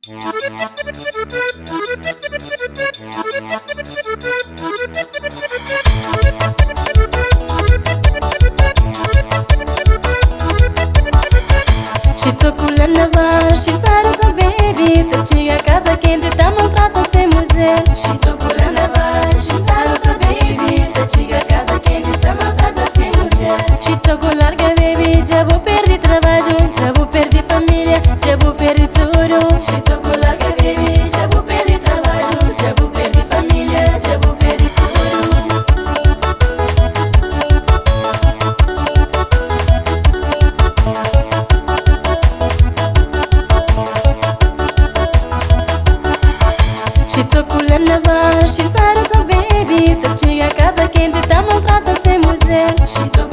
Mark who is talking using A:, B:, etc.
A: Și tot cu lănăvar și țară să baby, tăci acasă când te-am măfrat să mulger. Și tot cu lănăvar și țară să baby, tăci acasă când te-am măfrat să mulger. Și tot cu larga baby, ce-bu perdi trabalho, ce-bu perdi familia, ce-bu perdi tudo. Și tot cu larga baby, ce-bu perdi trabalho, ce-bu perdi familia, ce-bu perdi tudo. Și tot cu lănăvar și țară să baby, tăci acasă când te-am măfrat să mulger. Și tot